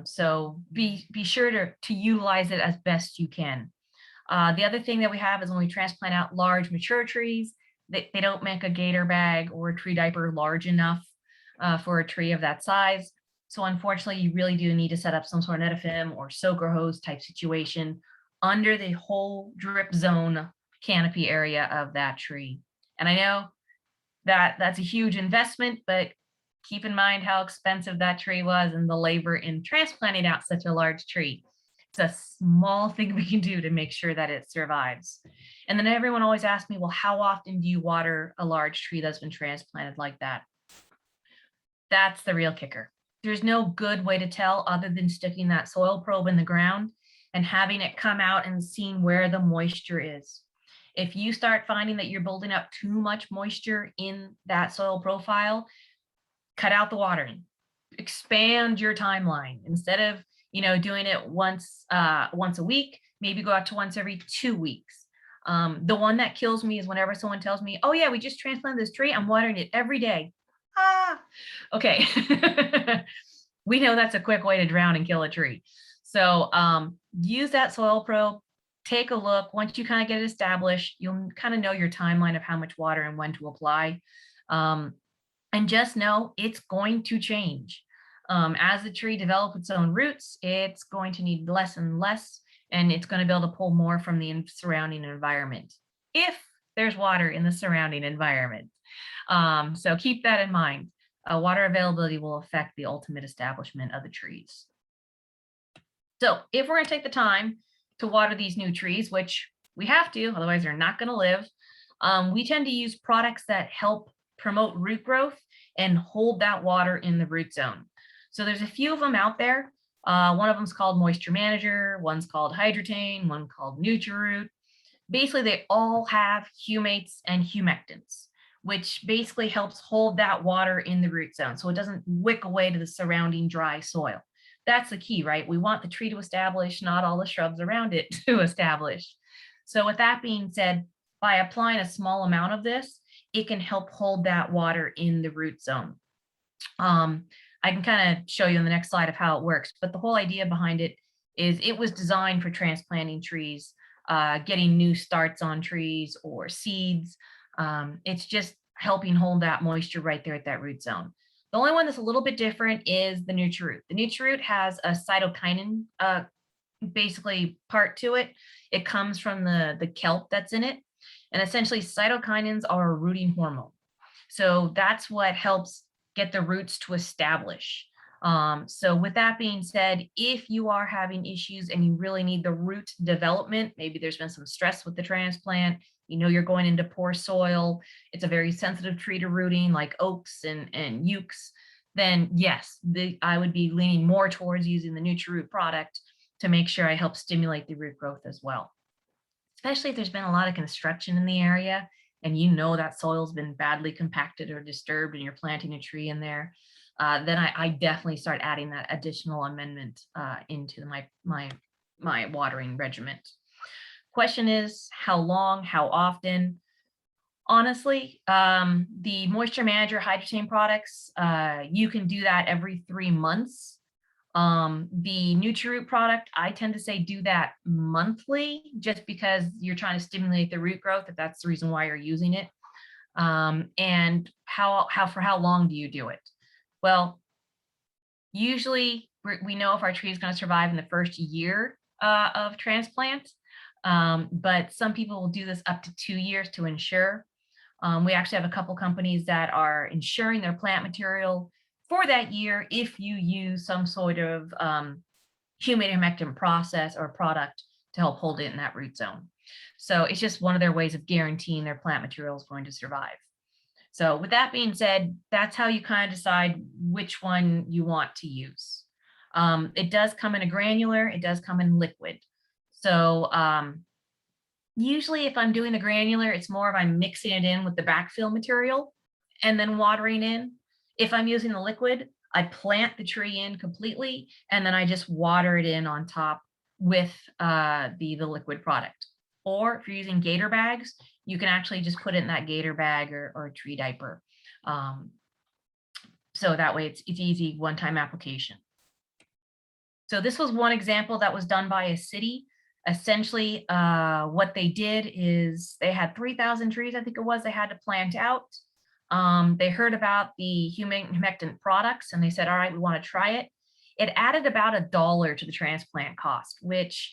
So be sure to utilize it as best you can. The other thing that we have is when we transplant out large mature trees, they don't make a gator bag or a tree diaper large enough for a tree of that size. So unfortunately, you really do need to set up some sort of netafim or soaker hose type situation under the whole drip zone canopy area of that tree. And I know that that's a huge investment, but keep in mind how expensive that tree was and the labor in transplanting out such a large tree. It's a small thing we can do to make sure that it survives. And then everyone always asks me, well, how often do you water a large tree that's been transplanted like that? That's the real kicker. There's no good way to tell other than sticking that soil probe in the ground and having it come out and seeing where the moisture is. If you start finding that you're building up too much moisture in that soil profile, cut out the watering, expand your timeline. Instead of, doing it once a week, maybe go out to once every 2 weeks. The one that kills me is whenever someone tells me, oh yeah, we just transplanted this tree, I'm watering it every day. Okay. We know that's a quick way to drown and kill a tree. So use that soil probe, take a look. Once you kind of get it established, you'll kind of know your timeline of how much water and when to apply. And just know it's going to change. As the tree develops its own roots, it's going to need less and less, and it's going to be able to pull more from the surrounding environment if there's water in the surrounding environment. So keep that in mind. Water availability will affect the ultimate establishment of the trees. So if we're going to take the time to water these new trees, which we have to, otherwise they're not going to live, we tend to use products that help promote root growth and hold that water in the root zone. So there's a few of them out there. One of them is called Moisture Manager, one's called Hydrotain, one called NutriRoot. Basically, they all have humates and humectants, which basically helps hold that water in the root zone so it doesn't wick away to the surrounding dry soil. That's the key, right? We want the tree to establish, not all the shrubs around it to establish. So with that being said, by applying a small amount of this, it can help hold that water in the root zone. I can kind of show you on the next slide of how it works, but the whole idea behind it is it was designed for transplanting trees, getting new starts on trees or seeds. It's just helping hold that moisture right there at that root zone. The only one that's a little bit different is the NutriRoot. The NutriRoot has a cytokinin basically part to it. It comes from the kelp that's in it. And essentially cytokinins are a rooting hormone. So that's what helps get the roots to establish. So with that being said, if you are having issues and you really need the root development, maybe there's been some stress with the transplant, you're going into poor soil, it's a very sensitive tree to rooting like oaks and ukes, then yes, I would be leaning more towards using the NutriRoot product to make sure I help stimulate the root growth as well. Especially if there's been a lot of construction in the area and you know that soil's been badly compacted or disturbed and you're planting a tree in there, then I definitely start adding that additional amendment into my watering regimen. Question is how long, how often? Honestly, the Moisture Manager hydrotain products, you can do that every 3 months. The Nutri-Root product, I tend to say do that monthly, just because you're trying to stimulate the root growth, if that's the reason why you're using it. And for how long do you do it? Well, usually we know if our tree is going to survive in the first year of transplant, but some people will do this up to 2 years to ensure. We actually have a couple companies that are insuring their plant material for that year if you use some sort of humate humectant process or product to help hold it in that root zone. So it's just one of their ways of guaranteeing their plant material is going to survive. So with that being said, that's how you kind of decide which one you want to use. It does come in a granular, it does come in liquid. So usually if I'm doing the granular, it's more of I'm mixing it in with the backfill material and then watering in. If I'm using the liquid, I plant the tree in completely and then I just water it in on top with the liquid product. Or if you're using gator bags, you can actually just put it in that gator bag or a tree diaper. So that way it's easy one-time application. So this was one example that was done by a city. Essentially, what they did is they had 3,000 trees, I think it was, they had to plant out. They heard about the humectant products and they said, all right, we want to try it. It added about $1 to the transplant cost, which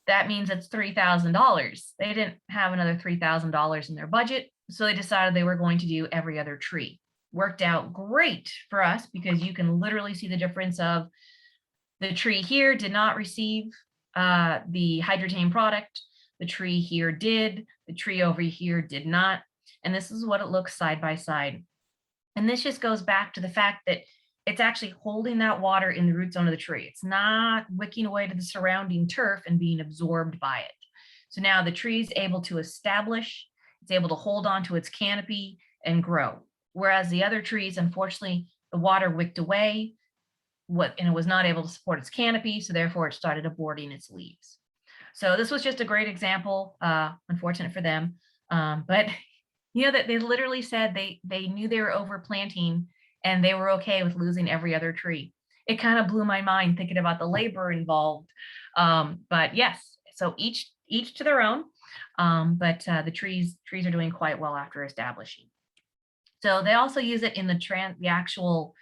that means it's $3,000. They didn't have another $3,000 in their budget, so they decided they were going to do every other tree. Worked out great for us because you can literally see the difference of the tree here did not receive the hydrotain product. The tree here did. The tree over here did not. And this is what it looks side by side. And this just goes back to the fact that it's actually holding that water in the root zone of the tree. It's not wicking away to the surrounding turf and being absorbed by it. So now the tree is able to establish, it's able to hold on to its canopy and grow. Whereas the other trees, unfortunately, the water wicked away and it was not able to support its canopy, so therefore it started aborting its leaves. So this was just a great example, unfortunate for them. But you know that they literally said they knew they were overplanting and they were okay with losing every other tree. It kind of blew my mind thinking about the labor involved. But yes, so each to their own. But the trees are doing quite well after establishing. So they also use it in the actual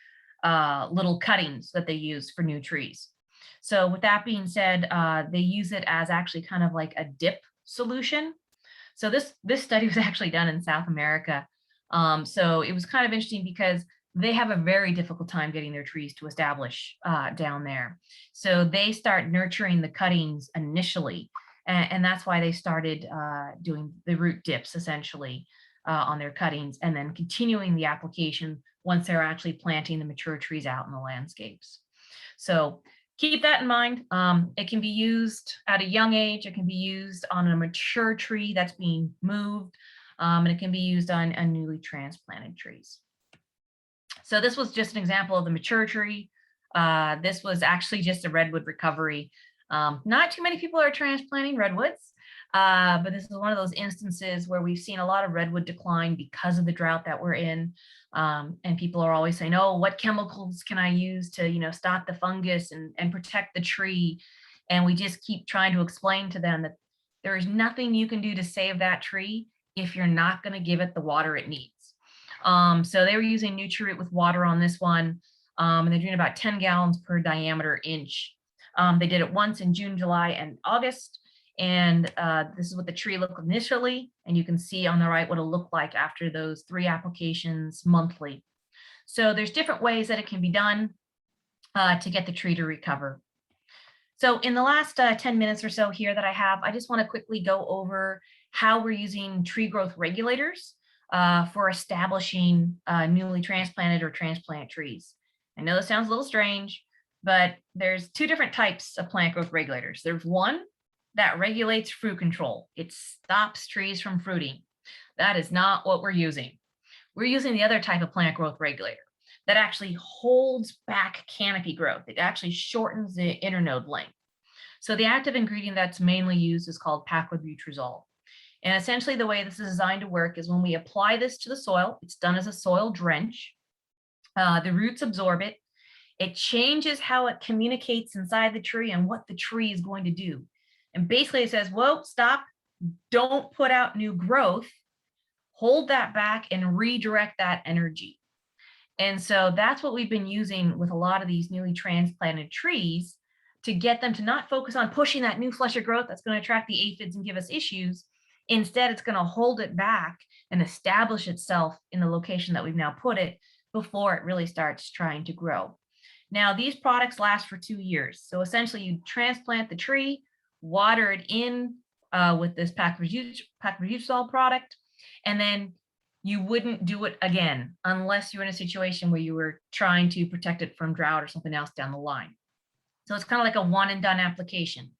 little cuttings that they use for new trees. So with that being said, they use it as actually kind of like a dip solution. So this study was actually done in South America. So it was kind of interesting because they have a very difficult time getting their trees to establish down there. So they start nurturing the cuttings initially, and that's why they started doing the root dips essentially on their cuttings, and then continuing the application once they're actually planting the mature trees out in the landscapes. So keep that in mind. It can be used at a young age. It can be used on a mature tree that's being moved, and it can be used on newly transplanted trees. So this was just an example of the mature tree. This was actually just a redwood recovery. Not too many people are transplanting redwoods, but this is one of those instances where we've seen a lot of redwood decline because of the drought that we're in. And people are always saying, oh, what chemicals can I use to, stop the fungus and protect the tree? And we just keep trying to explain to them that there is nothing you can do to save that tree if you're not going to give it the water it needs. So they were using Nutri-Root with water on this one, and they're doing about 10 gallons per diameter inch. They did it once in June, July, and August. And this is what the tree looked initially. And you can see on the right what it'll look like after those 3 applications monthly. So there's different ways that it can be done to get the tree to recover. So in the last 10 minutes or so here that I have, I just want to quickly go over how we're using tree growth regulators for establishing newly transplanted or transplant trees. I know this sounds a little strange, but there's 2 different types of plant growth regulators. There's one that regulates fruit control. It stops trees from fruiting. That is not what we're using. We're using the other type of plant growth regulator that actually holds back canopy growth. It actually shortens the internode length. So the active ingredient that's mainly used is called paclobutrazol. And essentially the way this is designed to work is when we apply this to the soil, it's done as a soil drench. The roots absorb it. It changes how it communicates inside the tree and what the tree is going to do. And basically it says, whoa, stop, don't put out new growth, hold that back and redirect that energy. And so that's what we've been using with a lot of these newly transplanted trees to get them to not focus on pushing that new flusher growth that's going to attract the aphids and give us issues. Instead, it's going to hold it back and establish itself in the location that we've now put it before it really starts trying to grow. Now, these products last for 2 years. So essentially, you transplant the tree, water it in with this paclobutrazol product, and then you wouldn't do it again unless you're in a situation where you were trying to protect it from drought or something else down the line. So it's kind of like a one and done application.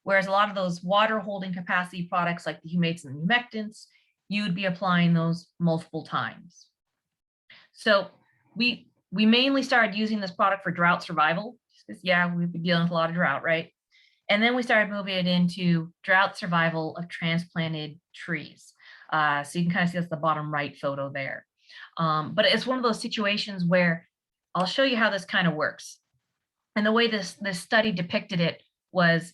Whereas a lot of those water holding capacity products like the humates and humectants, you would be applying those multiple times. So we mainly started using this product for drought survival. Because, yeah, we've been dealing with a lot of drought, right? And then we started moving it into drought survival of transplanted trees. So you can kind of see that's the bottom right photo there. But it's one of those situations where I'll show you how this kind of works. And the way this study depicted it was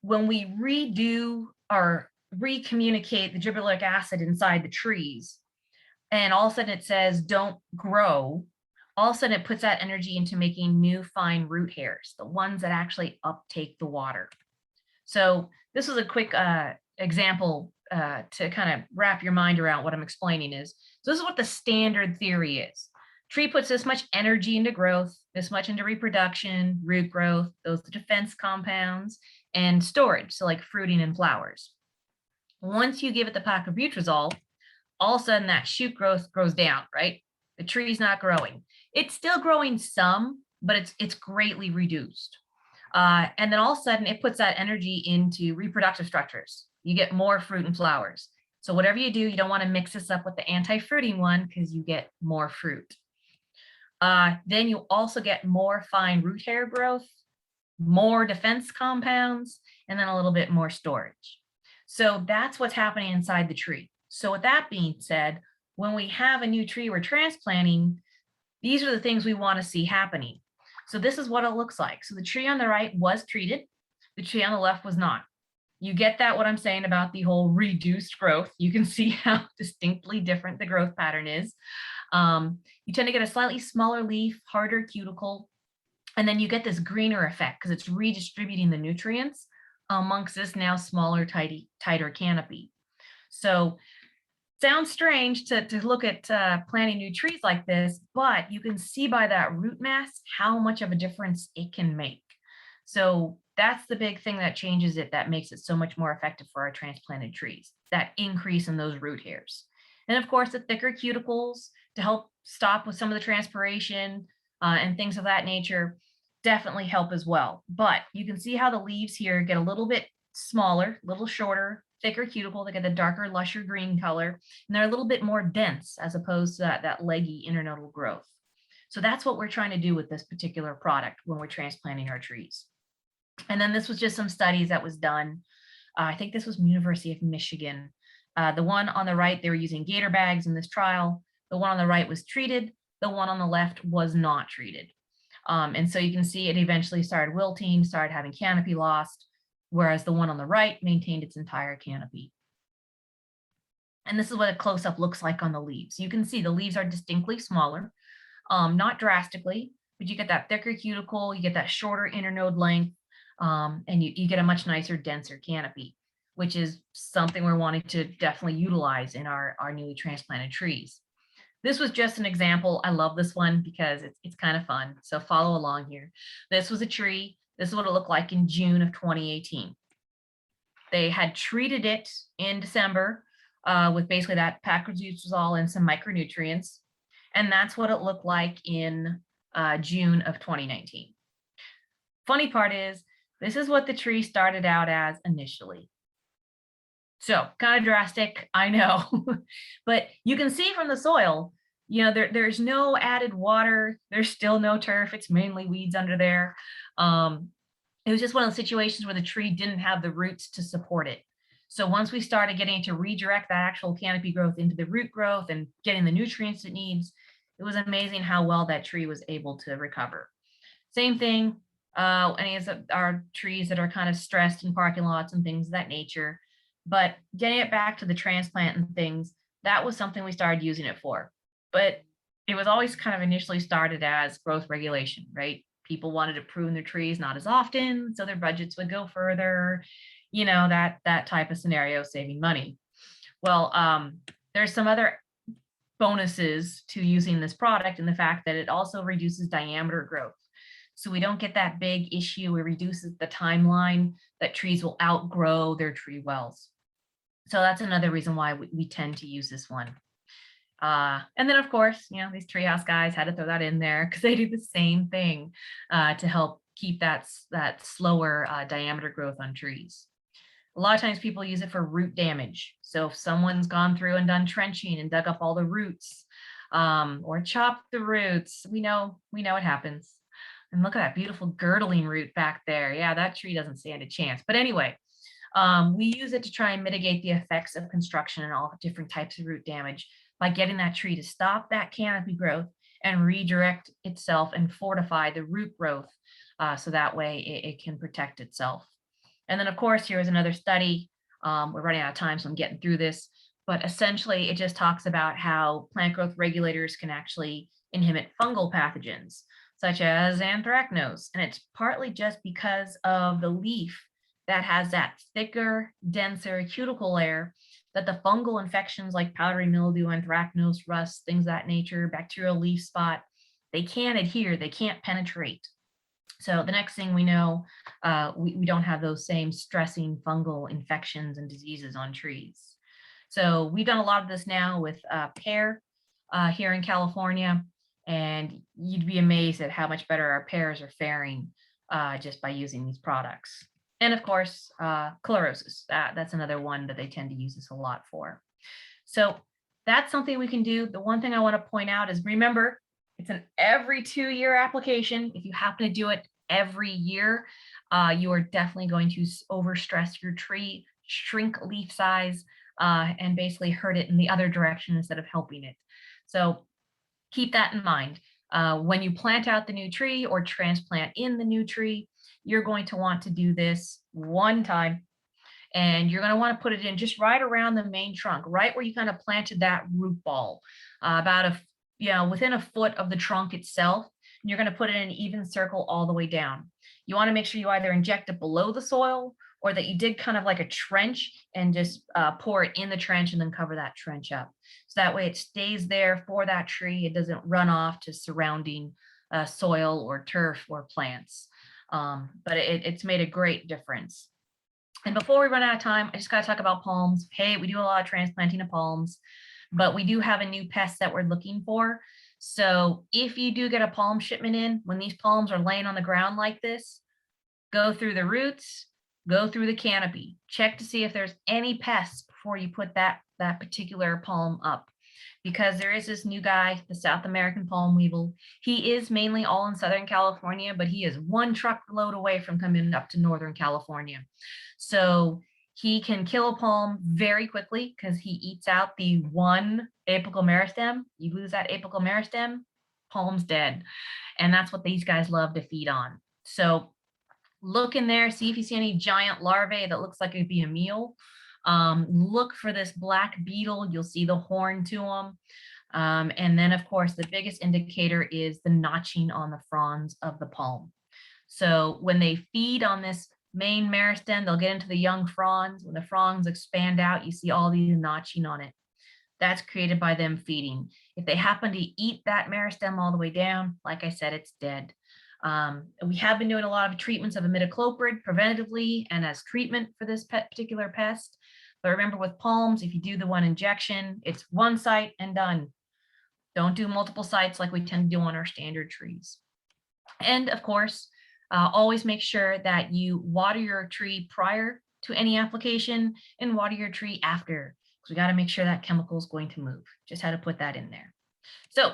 when we redo or recommunicate the gibberellic acid inside the trees, and all of a sudden it says don't grow, all of a sudden it puts that energy into making new fine root hairs, the ones that actually uptake the water. So this is a quick example to kind of wrap your mind around what I'm explaining is. So this is what the standard theory is. Tree puts this much energy into growth, this much into reproduction, root growth, those defense compounds, and storage, so like fruiting and flowers. Once you give it the paclobutrazol, all of a sudden that shoot growth goes down, right? The tree's not growing. It's still growing some, but it's greatly reduced. And then all of a sudden it puts that energy into reproductive structures. You get more fruit and flowers. So whatever you do, you don't want to mix this up with the anti-fruiting one because you get more fruit. Then you also get more fine root hair growth, more defense compounds, and then a little bit more storage. So that's what's happening inside the tree. So with that being said, when we have a new tree we're transplanting, these are the things we want to see happening. So this is what it looks like. So the tree on the right was treated. The tree on the left was not. You get that, what I'm saying about the whole reduced growth. You can see how distinctly different the growth pattern is. You tend to get a slightly smaller leaf, harder cuticle, and then you get this greener effect because it's redistributing the nutrients amongst this now smaller, tighter canopy. So sounds strange to look at planting new trees like this, but you can see by that root mass how much of a difference it can make. So that's the big thing that changes it, that makes it so much more effective for our transplanted trees, that increase in those root hairs. And of course, the thicker cuticles to help stop with some of the transpiration and things of that nature definitely help as well. But you can see how the leaves here get a little bit smaller, a little shorter, thicker cuticle. They get the darker, lusher green color, and they're a little bit more dense as opposed to that leggy internodal growth. So that's what we're trying to do with this particular product when we're transplanting our trees. And then this was just some studies that was done. I think this was University of Michigan. The one on the right, they were using gator bags in this trial. The one on the right was treated. The one on the left was not treated. And so you can see it eventually started wilting, started having canopy lost, whereas the one on the right maintained its entire canopy. And this is what a close-up looks like on the leaves. You can see the leaves are distinctly smaller, not drastically, but you get that thicker cuticle, you get that shorter internode length, and you get a much nicer, denser canopy, which is something we're wanting to definitely utilize in our newly transplanted trees. This was just an example. I love this one because it's kind of fun. So follow along here. This was a tree. This is what it looked like in June of 2018. They had treated it in December with basically that paclobutrazol and some micronutrients. And that's what it looked like in June of 2019. Funny part is, this is what the tree started out as initially. So kind of drastic, I know, but you can see from the soil, there's no added water. There's still no turf. It's mainly weeds under there. Um, it was just one of the situations where the tree didn't have the roots to support it. So once we started getting it to redirect that actual canopy growth into the root growth and getting the nutrients it needs, it was amazing how well that tree was able to recover. Same thing, any of our trees that are kind of stressed in parking lots and things of that nature. But getting it back to the transplant and things, that was something we started using it for. But it was always kind of initially started as growth regulation, right? People wanted to prune their trees not as often, so their budgets would go further, that type of scenario, saving money. Well, there's some other bonuses to using this product in the fact that it also reduces diameter growth. So we don't get that big issue. It reduces the timeline that trees will outgrow their tree wells. So that's another reason why we tend to use this one. And then of course, these treehouse guys had to throw that in there because they do the same thing to help keep that slower diameter growth on trees. A lot of times people use it for root damage. So if someone's gone through and done trenching and dug up all the roots or chopped the roots, we know it happens. And look at that beautiful girdling root back there. Yeah, that tree doesn't stand a chance. But anyway, we use it to try and mitigate the effects of construction and all different types of root damage by getting that tree to stop that canopy growth and redirect itself and fortify the root growth so that way it can protect itself. And then, of course, here is another study. We're running out of time, so I'm getting through this. But essentially, it just talks about how plant growth regulators can actually inhibit fungal pathogens, such as anthracnose. And it's partly just because of the leaf that has that thicker, denser cuticle layer that the fungal infections like powdery mildew, anthracnose, rust, things of that nature, bacterial leaf spot, they can't adhere, they can't penetrate. So the next thing we know, we don't have those same stressing fungal infections and diseases on trees. So we've done a lot of this now with pear here in California, and you'd be amazed at how much better our pears are faring just by using these products. And of course, chlorosis, that's another one that they tend to use this a lot for. So that's something we can do. The one thing I want to point out is, remember, it's an every 2-year application. If you happen to do it every year, you are definitely going to overstress your tree, shrink leaf size, and basically hurt it in the other direction instead of helping it. So keep that in mind. When you plant out the new tree or transplant in the new tree, you're going to want to do this one time. And you're going to want to put it in just right around the main trunk, right where you kind of planted that root ball, within a foot of the trunk itself. And you're going to put it in an even circle all the way down. You want to make sure you either inject it below the soil or that you did kind of like a trench and just pour it in the trench and then cover that trench up. So that way it stays there for that tree. It doesn't run off to surrounding soil or turf or plants. But it's made a great difference. And before we run out of time, I just got to talk about palms. Hey, we do a lot of transplanting of palms, but we do have a new pest that we're looking for. So if you do get a palm shipment in, when these palms are laying on the ground like this, go through the roots, go through the canopy, check to see if there's any pests before you put that particular palm up. Because there is this new guy, the South American palm weevil. He is mainly all in Southern California, but he is one truckload away from coming up to Northern California. So he can kill a palm very quickly because he eats out the one apical meristem. You lose that apical meristem, palm's dead. And that's what these guys love to feed on. So look in there, see if you see any giant larvae that looks like it'd be a meal. Look for this black beetle. You'll see the horn to them. And then, of course, the biggest indicator is the notching on the fronds of the palm. So when they feed on this main meristem, they'll get into the young fronds. When the fronds expand out, you see all these notching on it. That's created by them feeding. If they happen to eat that meristem all the way down, like I said, it's dead. We have been doing a lot of treatments of imidacloprid preventatively and as treatment for this particular pest. But remember, with palms, if you do the one injection, it's one site and done. Don't do multiple sites like we tend to do on our standard trees. And of course, always make sure that you water your tree prior to any application and water your tree after, because we got to make sure that chemical is going to move. Just had to put that in there. So,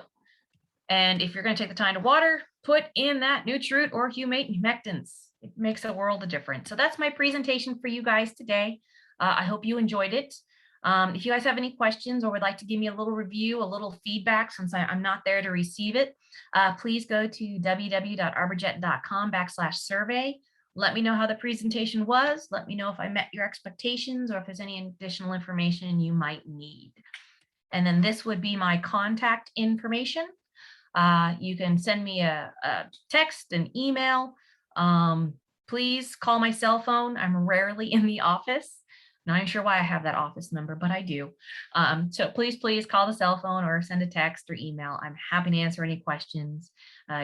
and if you're going to take the time to water, put in that nutrient or humectants. It makes a world of difference. So that's my presentation for you guys today. I hope you enjoyed it. If you guys have any questions or would like to give me a little review, a little feedback, since I'm not there to receive it, please go to www.arborjet.com/survey. Let me know how the presentation was. Let me know if I met your expectations or if there's any additional information you might need. And then this would be my contact information. You can send me a text, an email. Please call my cell phone. I'm rarely in the office. Not even sure why I have that office number, but I do. So please call the cell phone or send a text or email. I'm happy to answer any questions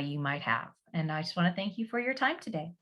you might have. And I just want to thank you for your time today.